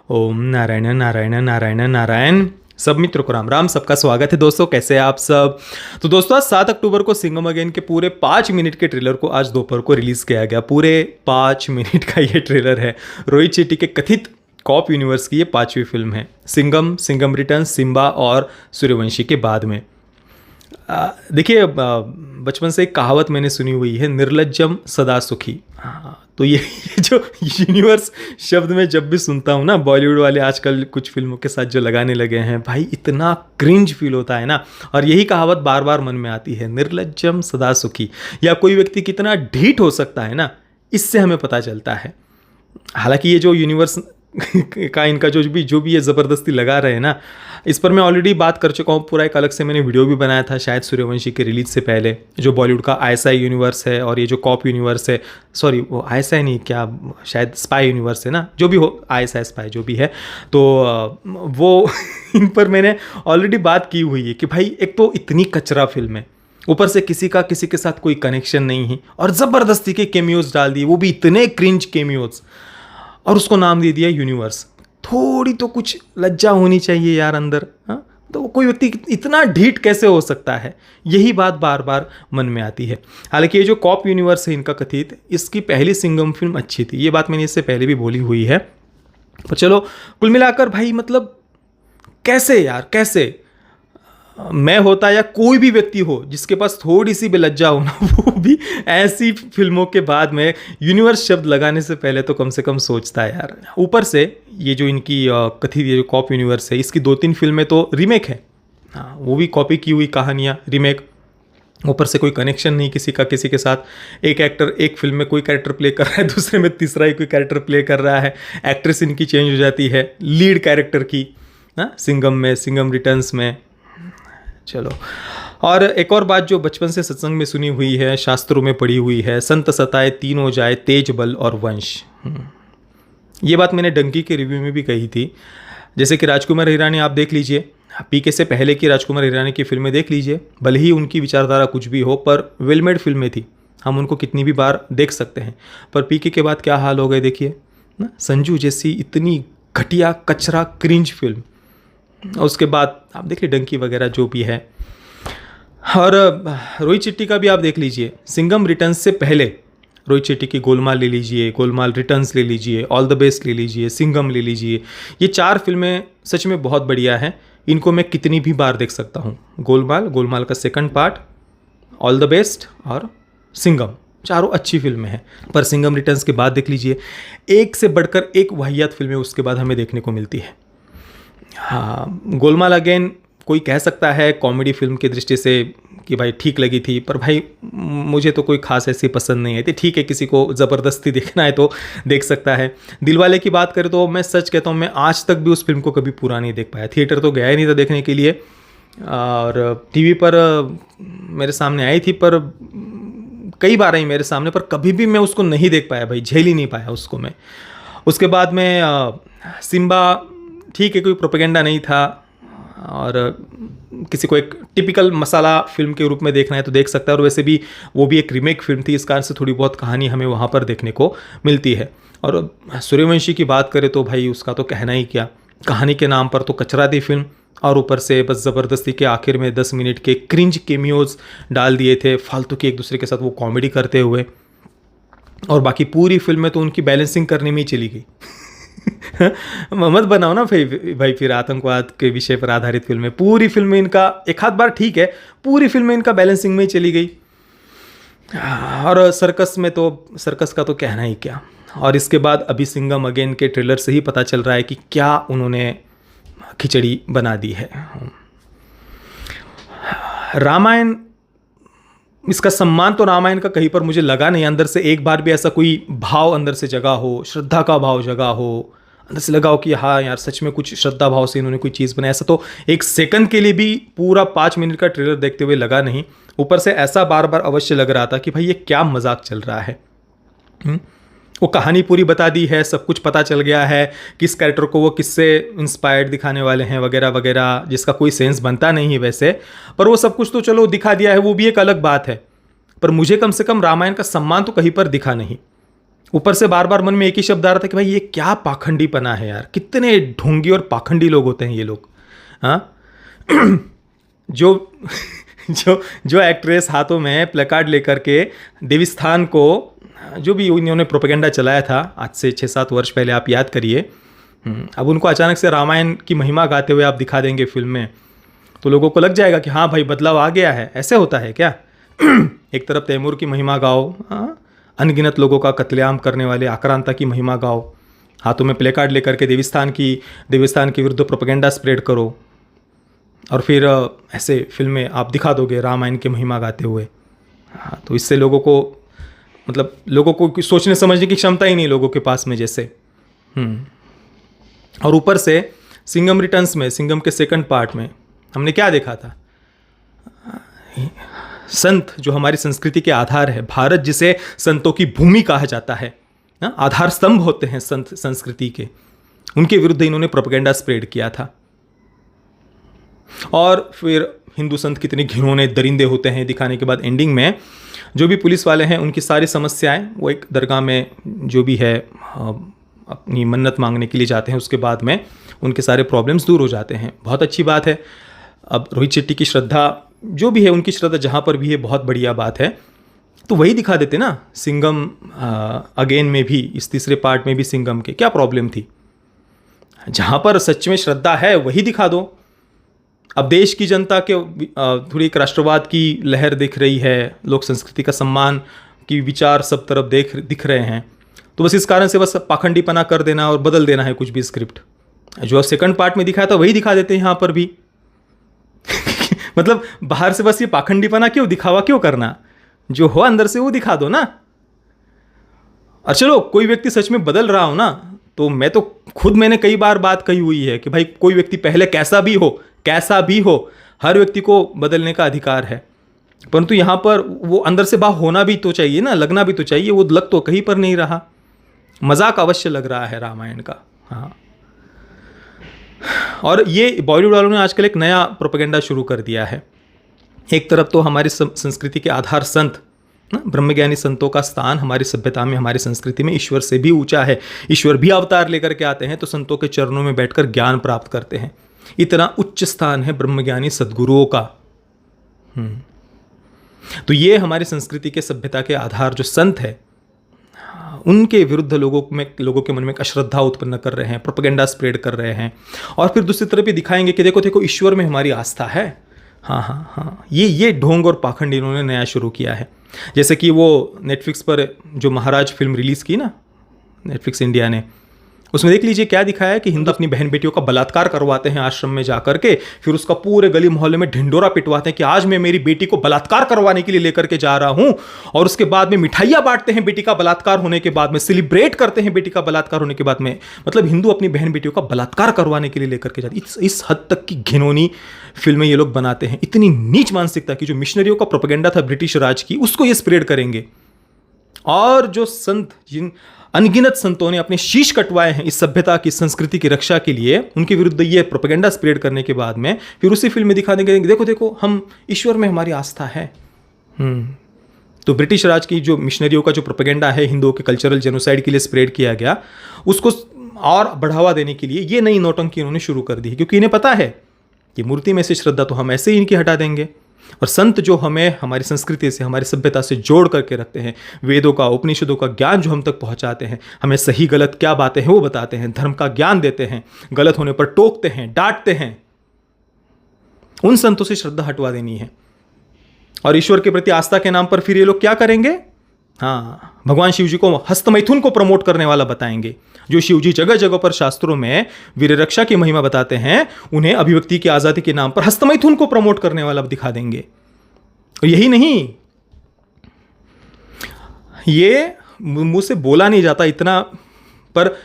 ओम नारायण नारायण नारायण नारायण। सब मित्रों को राम राम। सबका स्वागत है दोस्तों, कैसे हैं आप सब। तो दोस्तों आज 7 अक्टूबर को सिंघम अगेन के पूरे 5 मिनट के ट्रेलर को आज दोपहर को रिलीज किया गया। पूरे 5 मिनट का ये ट्रेलर है। रोहित शेट्टी के कथित कॉप यूनिवर्स की ये 5वीं फिल्म है। सिंघम, सिंघम रिटर्न्स, सिम्बा और सूर्यवंशी के बाद में। देखिए, बचपन से एक कहावत मैंने सुनी हुई है, निर्लज्जम सदा सुखी। तो ये जो यूनिवर्स शब्द मैं जब भी सुनता हूँ ना, बॉलीवुड वाले आजकल कुछ फिल्मों के साथ जो लगाने लगे हैं, भाई इतना क्रिंज फील होता है ना। और यही कहावत बार बार मन में आती है, निर्लज्जम सदा सुखी। या कोई व्यक्ति कितना ढीठ हो सकता है ना, इससे हमें पता चलता है। हालांकि ये जो यूनिवर्स का इनका जो भी ये ज़बरदस्ती लगा रहे हैं ना, इस पर मैं ऑलरेडी बात कर चुका हूँ। पूरा एक अलग से मैंने वीडियो भी बनाया था शायद सूर्यवंशी के रिलीज से पहले। जो बॉलीवुड का आईएसआई यूनिवर्स है और ये जो कॉप यूनिवर्स है, सॉरी वो आईएसआई नहीं, क्या शायद स्पाई यूनिवर्स है ना, जो भी हो, आईएसआई स्पाई जो भी है, तो वो इन पर मैंने ऑलरेडी बात की हुई है कि भाई एक तो इतनी कचरा फिल्म है, ऊपर से किसी के साथ कोई कनेक्शन नहीं है, और ज़बरदस्ती के केमियोज डाल दिए, वो भी इतने क्रिंज केमियोज, और उसको नाम दे दिया यूनिवर्स। थोड़ी तो कुछ लज्जा होनी चाहिए यार अंदर। हाँ, तो कोई व्यक्ति इतना ढीठ कैसे हो सकता है, यही बात बार बार मन में आती है। हालांकि ये जो कॉप यूनिवर्स है इनका कथित, इसकी पहली सिंघम फिल्म अच्छी थी, ये बात मैंने इससे पहले भी बोली हुई है। पर चलो, कुल मिलाकर भाई मतलब कैसे यार, कैसे मैं होता या कोई भी व्यक्ति हो जिसके पास थोड़ी सी भी लज्जा हो ना, वो भी ऐसी फिल्मों के बाद में यूनिवर्स शब्द लगाने से पहले तो कम से कम सोचता है यार। ऊपर से ये जो इनकी कथित ये जो कॉप यूनिवर्स है, इसकी 2-3 फिल्में तो रीमेक है। हाँ, वो भी कॉपी की हुई कहानियाँ, रीमेक। ऊपर से कोई कनेक्शन नहीं किसी का किसी के साथ। एक एक्टर एक फिल्म में कोई कैरेक्टर प्ले कर रहा है, दूसरे में तीसरा ही कोई कैरेक्टर प्ले कर रहा है। एक्ट्रेस इनकी चेंज हो जाती है लीड कैरेक्टर की, हाँ, सिंघम में, सिंघम रिटर्न्स में। चलो, और एक और बात जो बचपन से सत्संग में सुनी हुई है, शास्त्रों में पढ़ी हुई है, संत सताए तीन हो जाए, तेज बल और वंश। ये बात मैंने डंकी के रिव्यू में भी कही थी। जैसे कि राजकुमार हिरानी आप देख लीजिए, पीके से पहले की राजकुमार हिरानी की फिल्में देख लीजिए, भले ही उनकी विचारधारा कुछ भी हो, पर वेल मेड फिल्में थी, हम उनको कितनी भी बार देख सकते हैं। पर पीके के बाद क्या हाल हो गए देखिए ना, संजू जैसी इतनी घटिया कचरा क्रिंज फिल्म। उसके बाद आप देखिए डंकी वगैरह जो भी है। और रोहित शेट्टी का भी आप देख लीजिए, सिंघम रिटर्न्स से पहले रोहित शेट्टी की गोलमाल ले लीजिए, गोलमाल रिटर्न्स ले लीजिए, ऑल द बेस्ट ले लीजिए, सिंघम ले लीजिए। ये 4 फिल्में सच में बहुत बढ़िया हैं, इनको मैं कितनी भी बार देख सकता हूँ। गोलमाल, गोलमाल का second part, all the best और सिंघम, चारों अच्छी फिल्में हैं। पर सिंघम रिटर्न्स के बाद देख लीजिए, एक से बढ़कर एक वाहियात फिल्में उसके बाद हमें देखने को मिलती है। हाँ, गोलमाल अगेन कोई कह सकता है कॉमेडी फिल्म की दृष्टि से कि भाई ठीक लगी थी, पर भाई मुझे तो कोई खास ऐसी पसंद नहीं आई थी। ठीक है, किसी को ज़बरदस्ती देखना है तो देख सकता है। दिलवाले की बात करें तो मैं सच कहता हूँ, मैं आज तक भी उस फिल्म को कभी पूरा नहीं देख पाया। थिएटर तो गया ही नहीं था देखने के लिए, और टीवी पर मेरे सामने आई थी, पर कई बार आई मेरे सामने, पर कभी भी मैं उसको नहीं देख पाया भाई, झेल ही नहीं पाया उसको मैं। उसके बाद में सिम्बा, ठीक है, कोई प्रोपेगेंडा नहीं था, और किसी को एक टिपिकल मसाला फिल्म के रूप में देखना है तो देख सकता है। और वैसे भी वो भी एक रीमेक फिल्म थी, इस कारण से थोड़ी बहुत कहानी हमें वहाँ पर देखने को मिलती है। और सूर्यवंशी की बात करें तो भाई उसका तो कहना ही क्या, कहानी के नाम पर तो कचरा थी फिल्म, और ऊपर से बस ज़बरदस्ती के आखिर में 10 मिनट के क्रिंज केमियोज डाल दिए थे फालतू के, एक दूसरे के साथ वो कॉमेडी करते हुए। और बाकी पूरी फिल्म में तो उनकी बैलेंसिंग करने में ही चली गई। मत बनाओ ना भाई फिर आतंकवाद के विषय पर आधारित फिल्में। पूरी फिल्म में इनका एक आध बार ठीक है, पूरी फिल्म में इनका बैलेंसिंग में ही चली गई। और सर्कस में तो, सर्कस का तो कहना ही क्या। और इसके बाद अभी सिंघम अगेन के ट्रेलर से ही पता चल रहा है कि क्या उन्होंने खिचड़ी बना दी है। रामायण, इसका सम्मान तो रामायण का कहीं पर मुझे लगा नहीं, अंदर से एक बार भी ऐसा कोई भाव अंदर से जगा हो, श्रद्धा का भाव जगा हो, अंदर से लगा हो कि हाँ यार सच में कुछ श्रद्धा भाव से इन्होंने कोई चीज़ बनाई। ऐसा तो एक सेकंड के लिए भी पूरा 5 मिनट का ट्रेलर देखते हुए लगा नहीं। ऊपर से ऐसा बार बार अवश्य लग रहा था कि भाई ये क्या मजाक चल रहा है। वो कहानी पूरी बता दी है, सब कुछ पता चल गया है, किस कैरेक्टर को वो किससे इंस्पायर्ड दिखाने वाले हैं वगैरह वगैरह, जिसका कोई सेंस बनता नहीं है वैसे, पर वो सब कुछ तो चलो दिखा दिया है, वो भी एक अलग बात है। पर मुझे कम से कम रामायण का सम्मान तो कहीं पर दिखा नहीं। ऊपर से बार बार मन में एक ही शब्द आ रहा था कि भाई ये क्या पाखंडीपना है यार, कितने ढोंगी और पाखंडी लोग होते हैं ये लोग। हाँ जो जो एक्ट्रेस हाथों में प्लेकार्ड लेकर के देवस्थान को, जो भी उन्होंने प्रोपेगेंडा चलाया था आज से 6-7 वर्ष पहले, आप याद करिए। अब उनको अचानक से रामायण की महिमा गाते हुए आप दिखा देंगे फिल्म में, तो लोगों को लग जाएगा कि हाँ भाई बदलाव आ गया है। ऐसे होता है क्या? एक तरफ तैमूर की महिमा गाओ, अनगिनत लोगों का कत्लेआम करने वाले आक्रांता की महिमा गाओ, हाथों में प्लेकार्ड लेकर के देवस्थान के विरुद्ध प्रोपेगेंडा स्प्रेड करो, और फिर ऐसे फिल्में आप दिखा दोगे रामायण की महिमा गाते हुए। हाँ, तो इससे लोगों को, मतलब लोगों को सोचने समझने की क्षमता ही नहीं लोगों के पास में जैसे। और ऊपर से सिंघम रिटर्न्स में, सिंघम के सेकंड पार्ट में हमने क्या देखा था? संत जो हमारी संस्कृति के आधार है, भारत जिसे संतों की भूमि कहा जाता है, आधार स्तंभ होते हैं संत संस्कृति के, उनके विरुद्ध इन्होंने प्रोपेगेंडा स्प्रेड किया था। और फिर हिंदू संत कितने घिनौने दरिंदे होते हैं दिखाने के बाद एंडिंग में जो भी पुलिस वाले हैं उनकी सारी समस्याएं, वो एक दरगाह में जो भी है अपनी मन्नत मांगने के लिए जाते हैं, उसके बाद में उनके सारे प्रॉब्लम्स दूर हो जाते हैं। बहुत अच्छी बात है। अब रोहित शेट्टी की श्रद्धा जो भी है, उनकी श्रद्धा जहाँ पर भी है, बहुत बढ़िया बात है। तो वही दिखा देते ना सिंघम अगेन में भी, इस तीसरे पार्ट में भी सिंघम के क्या प्रॉब्लम थी। जहाँ पर सच में श्रद्धा है वही दिखा दो। अब देश की जनता के थोड़ी एक राष्ट्रवाद की लहर दिख रही है, लोक संस्कृति का सम्मान की विचार सब तरफ दिख रहे हैं, तो बस इस कारण से बस पाखंडीपना कर देना और बदल देना है कुछ भी स्क्रिप्ट। जो सेकंड पार्ट में दिखाया था वही दिखा देते हैं यहाँ पर भी। मतलब बाहर से बस ये पाखंडीपना क्यों, दिखावा क्यों करना? जो हो अंदर से वो दिखा दो ना। और चलो कोई व्यक्ति सच में बदल रहा हो ना, तो मैंने कई बार बात कही हुई है कि भाई कोई व्यक्ति पहले कैसा भी हो, हर व्यक्ति को बदलने का अधिकार है, परंतु यहाँ पर वो अंदर से बाहर होना भी तो चाहिए ना, लगना भी तो चाहिए। वो लग तो कहीं पर नहीं रहा। मजाक अवश्य लग रहा है रामायण का। हाँ, और ये बॉलीवुड वालों ने आजकल एक नया प्रोपेगेंडा शुरू कर दिया है। एक तरफ तो हमारी संस्कृति के आधार संत, ब्रह्मज्ञानी संतों का स्थान हमारी सभ्यता में, हमारी संस्कृति में ईश्वर से भी ऊंचा है। ईश्वर भी अवतार लेकर के आते हैं तो संतों के चरणों में बैठकर ज्ञान प्राप्त करते हैं। इतना उच्च स्थान है ब्रह्मज्ञानी सद्गुरुओं का। तो ये हमारी संस्कृति के, सभ्यता के आधार जो संत है, उनके विरुद्ध लोगों के मन में एक अश्रद्धा उत्पन्न कर रहे हैं, प्रोपेगेंडा स्प्रेड कर रहे हैं। और फिर दूसरी तरफ भी दिखाएंगे कि देखो ईश्वर में हमारी आस्था है। हाँ, ये ढोंग और पाखंड इन्होंने नया शुरू किया है। जैसे कि वो नेटफ्लिक्स पर जो महाराज फिल्म रिलीज़ की ना नेटफ्लिक्स इंडिया ने, उसमें देख लीजिए क्या दिखाया है कि हिंदू अपनी बहन बेटियों का बलात्कार करवाते हैं आश्रम में जाकर के, फिर उसका पूरे गली मोहल्ले में ढिंडोरा पिटवाते हैं कि आज मैं मेरी बेटी को बलात्कार करवाने के लिए लेकर के जा रहा हूं, और उसके बाद में मिठाइयां बांटते हैं बेटी का बलात्कार होने के बाद में, सेलिब्रेट करते हैं बेटी का बलात्कार होने के बाद में। मतलब हिंदू अपनी बहन बेटियों का बलात्कार करवाने के लिए लेकर के जाते, इस हद तक की घिनौनी फिल्में ये लोग बनाते हैं। इतनी नीच मानसिकता की, जो मिशनरियों का प्रोपेगेंडा था ब्रिटिश राज की, उसको ये स्प्रेड करेंगे। और जो संत, जिन अनगिनत संतों ने अपने शीश कटवाए हैं इस सभ्यता की, संस्कृति की रक्षा के लिए, उनके विरुद्ध ये प्रोपेगेंडा स्प्रेड करने के बाद में फिर उसी फिल्म में दिखा देंगे देखो हम ईश्वर में हमारी आस्था है। तो ब्रिटिश राज की जो मिशनरियों का जो प्रोपेगेंडा है हिंदुओं के कल्चरल जेनोसाइड के लिए स्प्रेड किया गया, उसको और बढ़ावा देने के लिए ये नई नौटंकी इन्होंने शुरू कर दी है। क्योंकि इन्हें पता है कि मूर्ति में से श्रद्धा तो हम ऐसे ही इनकी हटा देंगे, और संत जो हमें हमारी संस्कृति से, हमारी सभ्यता से जोड़ करके रखते हैं, वेदों का, उपनिषदों का ज्ञान जो हम तक पहुंचाते हैं, हमें सही गलत क्या बातें हैं वो बताते हैं, धर्म का ज्ञान देते हैं, गलत होने पर टोकते हैं, डांटते हैं, उन संतों से श्रद्धा हटवा देनी है। और ईश्वर के प्रति आस्था के नाम पर फिर ये लोग क्या करेंगे? हाँ, भगवान शिव जी को हस्तमैथुन को प्रमोट करने वाला बताएंगे। जो शिव जी जगह जगह पर शास्त्रों में वीर रक्षा की महिमा बताते हैं, उन्हें अभिव्यक्ति की आजादी के नाम पर हस्तमैथुन को प्रमोट करने वाला दिखा देंगे। और यही नहीं, ये मुंह से बोला नहीं जाता इतना, पर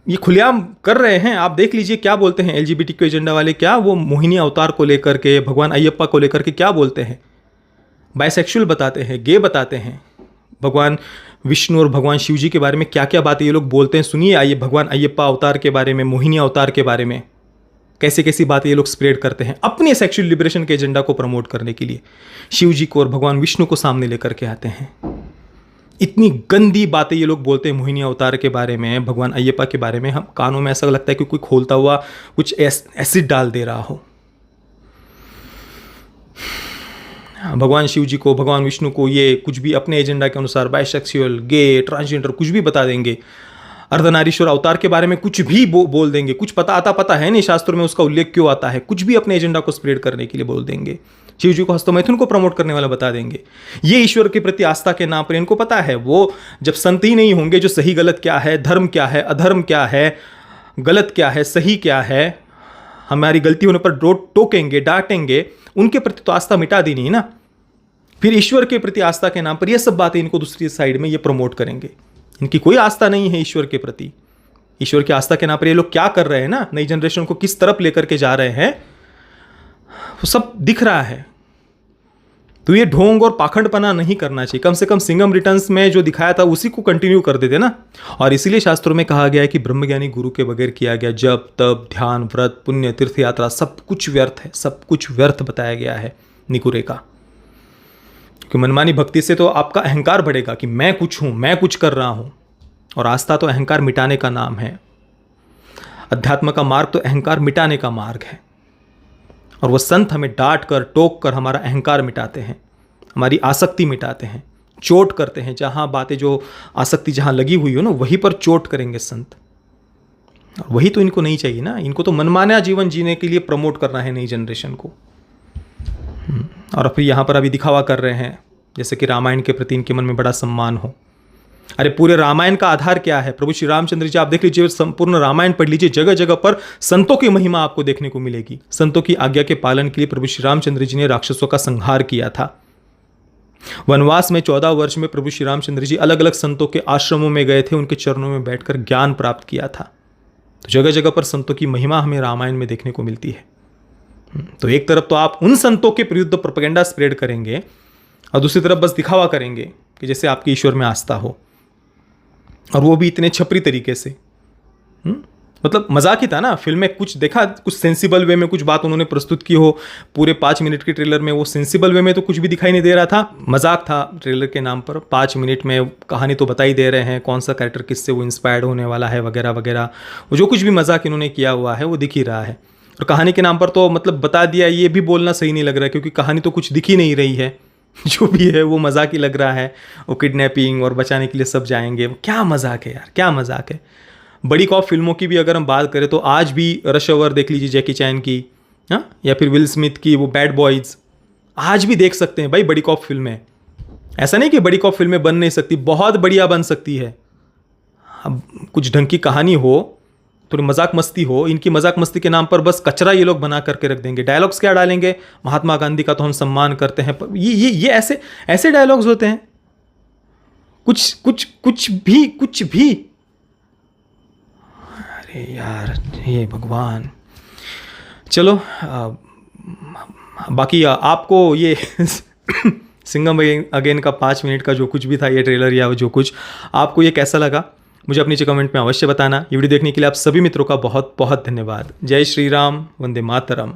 ये खुलेआम कर रहे हैं। आप देख लीजिए क्या बोलते हैं एलजीबीटीक्यू एजेंडा वाले, क्या वो मोहिनी अवतार को लेकर के, भगवान अयप्पा को लेकर के क्या बोलते हैं, बाइसेक्सुअल बताते हैं, गे बताते हैं। भगवान विष्णु और भगवान शिव जी के बारे में क्या क्या बातें ये लोग बोलते हैं, सुनिए आइए। भगवान अयप्पा अवतार के बारे में, मोहिनी अवतार के बारे में कैसे कैसी बातें ये लोग स्प्रेड करते हैं अपने सेक्सुअल लिबरेशन के एजेंडा को प्रमोट करने के लिए। शिव जी को और भगवान विष्णु को सामने लेकर के आते हैं। इतनी गंदी बातें ये लोग बोलते हैं मोहिनी अवतार के बारे में, भगवान अय्यप्पा के बारे में, हम कानों में ऐसा लगता है कि कोई खोलता हुआ कुछ एसिड डाल दे रहा हो। भगवान शिव जी को, भगवान विष्णु को ये कुछ भी अपने एजेंडा के अनुसार बाइसेक्सुअल, गे, ट्रांसजेंडर कुछ भी बता देंगे। अर्धनारीश्वर अवतार के बारे में कुछ भी बोल देंगे। कुछ पता है नहीं शास्त्रों में उसका उल्लेख क्यों आता है, कुछ भी अपने एजेंडा को स्प्रेड करने के लिए बोल देंगे। शिव जी को हस्तमैथुन को प्रमोट करने वाला बता देंगे। ये ईश्वर के प्रति आस्था के नाम पर इनको पता है, वो जब संत ही नहीं होंगे जो सही गलत क्या है, धर्म क्या है, अधर्म क्या है, गलत क्या है, सही क्या है, हमारी गलती होने पर टोकेंगे, डांटेंगे, उनके प्रति तो आस्था मिटा दी नहीं ना। फिर ईश्वर के प्रति आस्था के नाम पर ये सब बातें इनको दूसरी साइड में ये प्रमोट करेंगे। इनकी कोई आस्था नहीं है ईश्वर के प्रति। ईश्वर की आस्था के नाम पर ये लोग क्या कर रहे हैं ना, नई जनरेशन को किस तरफ लेकर के जा रहे हैं, वो सब दिख रहा है। तो ये ढोंग और पाखंडपना नहीं करना चाहिए। कम से कम सिंघम रिटर्न्स में जो दिखाया था उसी को कंटिन्यू कर देते ना। और इसीलिए शास्त्रों में कहा गया है कि ब्रह्मज्ञानी गुरु के बगैर किया गया जप, तप, ध्यान, व्रत, पुण्य, तीर्थ यात्रा सब कुछ व्यर्थ है, सब कुछ व्यर्थ बताया गया है निकुरे का। क्योंकि मनमानी भक्ति से तो आपका अहंकार बढ़ेगा कि मैं कुछ हूं, मैं कुछ कर रहा हूं। और आस्था तो अहंकार मिटाने का नाम है। अध्यात्म का मार्ग तो अहंकार मिटाने का मार्ग है। और वो संत हमें डांट कर, टोक कर हमारा अहंकार मिटाते हैं, हमारी आसक्ति मिटाते हैं, चोट करते हैं। जहां बातें, जो आसक्ति जहां लगी हुई हो ना, वहीं पर चोट करेंगे संत। और वही तो इनको नहीं चाहिए ना। इनको तो मनमाना जीवन जीने के लिए प्रमोट करना है नई जनरेशन को। और फिर यहाँ पर अभी दिखावा कर रहे हैं जैसे कि रामायण के प्रति इनके मन में बड़ा सम्मान हो। अरे पूरे रामायण का आधार क्या है? प्रभु श्री रामचंद्र जी, आप देख लीजिए, संपूर्ण रामायण पढ़ लीजिए, जगह जगह पर संतों की महिमा आपको देखने को मिलेगी। संतों की आज्ञा के पालन के लिए प्रभु श्री रामचंद्र जी ने राक्षसों का संहार किया था। वनवास में 14 वर्ष में प्रभु श्री रामचंद्र जी अलग अलग संतों के आश्रमों में गए थे, उनके चरणों में बैठकर ज्ञान प्राप्त किया था। तो जगह जगह पर संतों की महिमा हमें रामायण में देखने को मिलती है। तो एक तरफ तो आप उन संतों के विरुद्ध प्रोपेगेंडा स्प्रेड करेंगे और दूसरी तरफ बस दिखावा करेंगे कि जैसे आपकी ईश्वर में आस्था हो, और वो भी इतने छपरी तरीके से। मतलब मजाक ही था ना। फिल्म में कुछ देखा, कुछ सेंसिबल वे में कुछ बात उन्होंने प्रस्तुत की हो। पूरे 5 मिनट के ट्रेलर में वो सेंसिबल वे में तो कुछ भी दिखाई नहीं दे रहा था। मजाक था ट्रेलर के नाम पर। 5 मिनट में कहानी तो बता ही दे रहे हैं, कौन सा कैरेक्टर किससे वो इंस्पायर्ड होने वाला है वगैरह वगैरह। वो जो कुछ भी मजाक इन्होंने किया हुआ है वो दिख ही रहा है। और कहानी के नाम पर तो मतलब बता दिया, ये भी बोलना सही नहीं लग रहा है, क्योंकि कहानी तो कुछ दिख ही नहीं रही है। जो भी है वो मजाक ही लग रहा है। वो किडनैपिंग और बचाने के लिए सब जाएंगे। क्या मजाक है यार, क्या मजाक है। बड़ी कॉप फिल्मों की भी अगर हम बात करें तो आज भी रश आवर देख लीजिए जैकी चैन की, हाँ, या फिर विल स्मिथ की वो बैड बॉयज़, आज भी देख सकते हैं भाई बड़ी कॉप फिल्में। ऐसा नहीं कि बड़ी कॉप फिल्में बन नहीं सकती, बहुत बढ़िया बन सकती है। अब कुछ ढंग की कहानी हो, थोड़ी मजाक मस्ती हो। इनकी मजाक मस्ती के नाम पर बस कचरा ये लोग बना करके रख देंगे। डायलॉग्स क्या डालेंगे? महात्मा गांधी का तो हम सम्मान करते हैं। ये ऐसे डायलॉग्स होते हैं। कुछ भी। अरे यार, ये भगवान। चलो बाकी आपको ये सिंघम अगेन का 5 मिनट का जो कुछ भी था ये ट्रेलर या जो कुछ, आपको ये कैसा लगा मुझे अपनी कमेंट में अवश्य बताना। ये वीडियो देखने के लिए आप सभी मित्रों का बहुत बहुत धन्यवाद। जय श्री राम, वंदे मातरम।